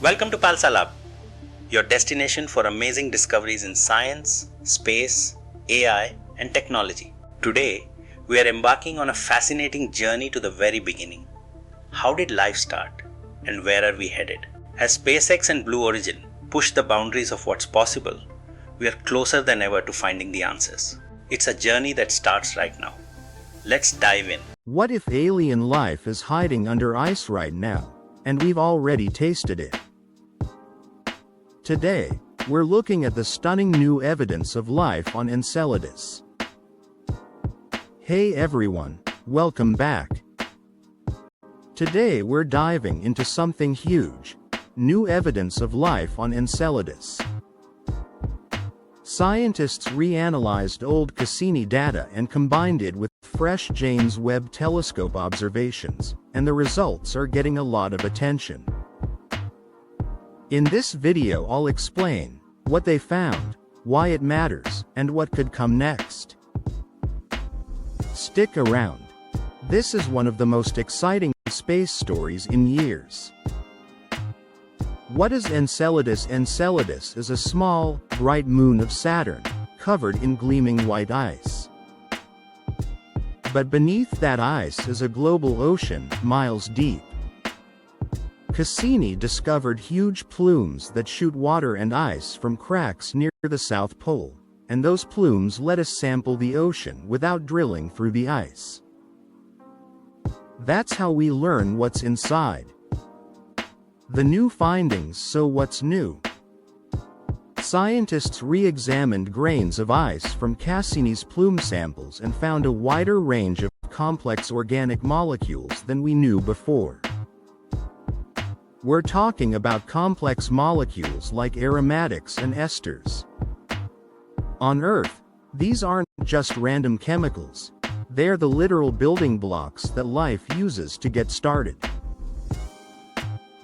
Welcome to PalSaaLab, your destination for amazing discoveries in science, space, AI, and technology. Today, we are embarking on a fascinating journey to the very beginning. How did life start, and where are we headed? As SpaceX and Blue Origin push the boundaries of what's possible, we are closer than ever to finding the answers. It's a journey that starts right now. Let's dive in. What if alien life is hiding under ice right now, and we've already tasted it? Today, we're looking at the stunning new evidence of life on Enceladus. Hey everyone, welcome back. Today we're diving into something huge: new evidence of life on Enceladus. Scientists reanalyzed old Cassini data and combined it with fresh James Webb Telescope observations, and the results are getting a lot of attention. In this video I'll explain what they found, why it matters, and what could come next. Stick around. This is one of the most exciting space stories in years. What is Enceladus? Enceladus is a small, bright moon of Saturn, covered in gleaming white ice. But beneath that ice is a global ocean, miles deep. Cassini discovered huge plumes that shoot water and ice from cracks near the South Pole, and those plumes let us sample the ocean without drilling through the ice. That's how we learn what's inside. The new findings. So what's new? Scientists re-examined grains of ice from Cassini's plume samples and found a wider range of complex organic molecules than we knew before. We're talking about complex molecules like aromatics and esters. On Earth, these aren't just random chemicals. They're the literal building blocks that life uses to get started.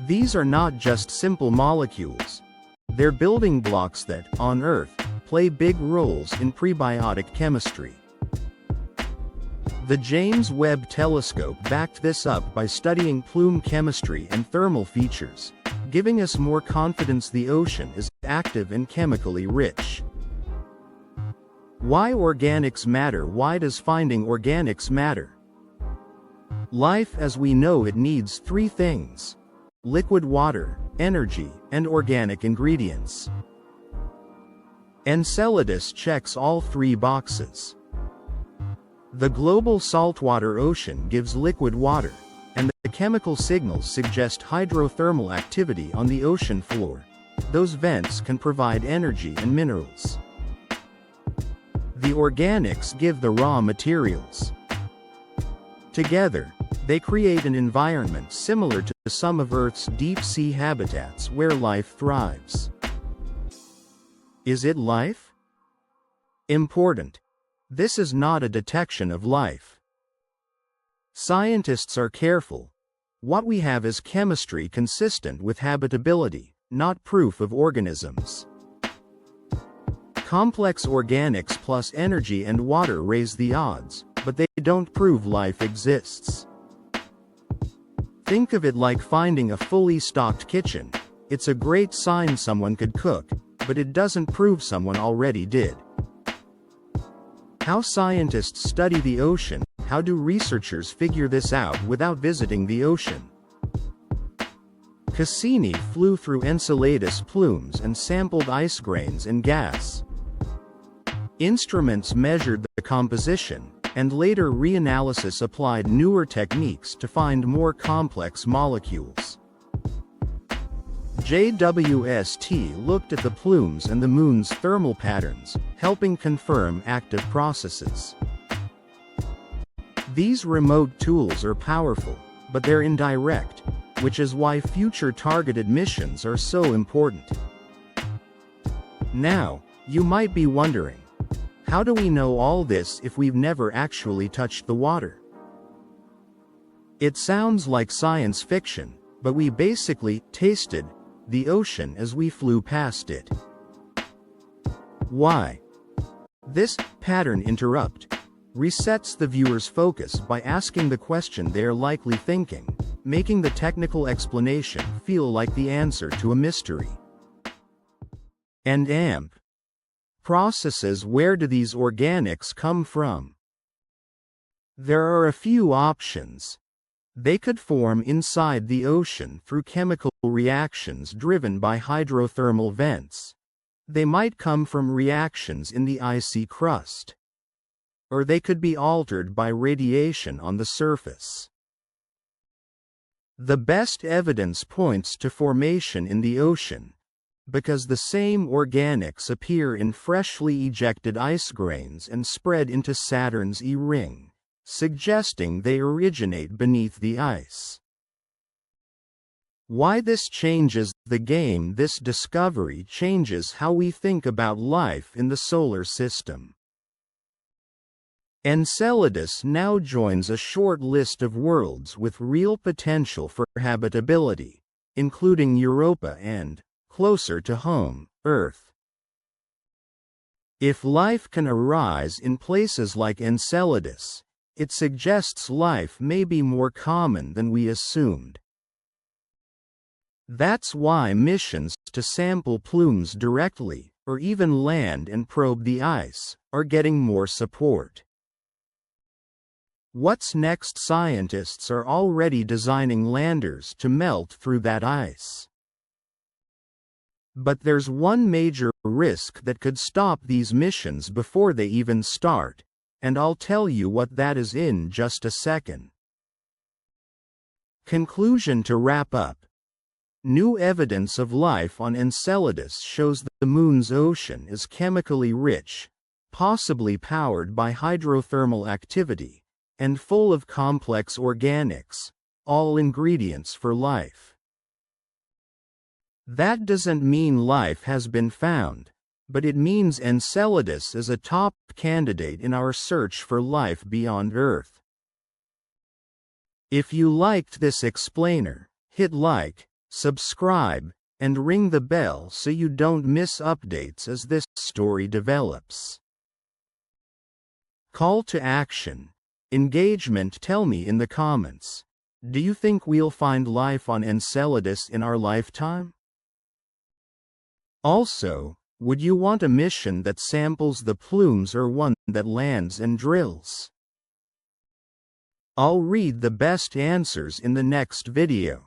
These are not just simple molecules. They're building blocks that, on Earth, play big roles in prebiotic chemistry. The James Webb Telescope backed this up by studying plume chemistry and thermal features, giving us more confidence the ocean is active and chemically rich. Why organics matter? Why does finding organics matter? Life as we know it needs three things: liquid water, energy, and organic ingredients. Enceladus checks all three boxes. The global saltwater ocean gives liquid water, and the chemical signals suggest hydrothermal activity on the ocean floor. Those vents can provide energy and minerals. The organics give the raw materials. Together, they create an environment similar to some of Earth's deep-sea habitats where life thrives. Is it life? Important. This is not a detection of life. Scientists are careful. What we have is chemistry consistent with habitability, not proof of organisms. Complex organics plus energy and water raise the odds, but they don't prove life exists. Think of it like finding a fully stocked kitchen. It's a great sign someone could cook, but it doesn't prove someone already did. How scientists study the ocean. How do researchers figure this out without visiting the ocean? Cassini flew through Enceladus plumes and sampled ice grains and gas. Instruments measured the composition, and later reanalysis applied newer techniques to find more complex molecules. JWST looked at the plumes and the moon's thermal patterns, helping confirm active processes. These remote tools are powerful, but they're indirect, which is why future targeted missions are so important. Now, you might be wondering, how do we know all this if we've never actually touched the water? It sounds like science fiction, but we basically tasted the ocean as we flew past it. Why? This pattern interrupt resets the viewer's focus by asking the question they're likely thinking: making the technical explanation feel like the answer to a mystery. And AMP processes, where do these organics come from? There are a few options. They could form inside the ocean through chemical reactions driven by hydrothermal vents. They might come from reactions in the icy crust. Or they could be altered by radiation on the surface. The best evidence points to formation in the ocean, because the same organics appear in freshly ejected ice grains and spread into Saturn's E-ring, suggesting they originate beneath the ice. Why this changes the game? This discovery changes how we think about life in the solar system. Enceladus now joins a short list of worlds with real potential for habitability, including Europa and, closer to home, Earth. If life can arise in places like Enceladus, it suggests life may be more common than we assumed. That's why missions to sample plumes directly, or even land and probe the ice, are getting more support. What's next? Scientists are already designing landers to melt through that ice. But there's one major risk that could stop these missions before they even start, and I'll tell you what that is in just a second. Conclusion: to wrap up, new evidence of life on Enceladus shows that the Moon's ocean is chemically rich, possibly powered by hydrothermal activity, and full of complex organics, all ingredients for life. That doesn't mean life has been found, but it means Enceladus is a top candidate in our search for life beyond Earth. If you liked this explainer, hit like, subscribe, and ring the bell so you don't miss updates as this story develops. Call to action. Engagement. Tell me in the comments. Do you think we'll find life on Enceladus in our lifetime? Also, would you want a mission that samples the plumes or one that lands and drills? I'll read the best answers in the next video.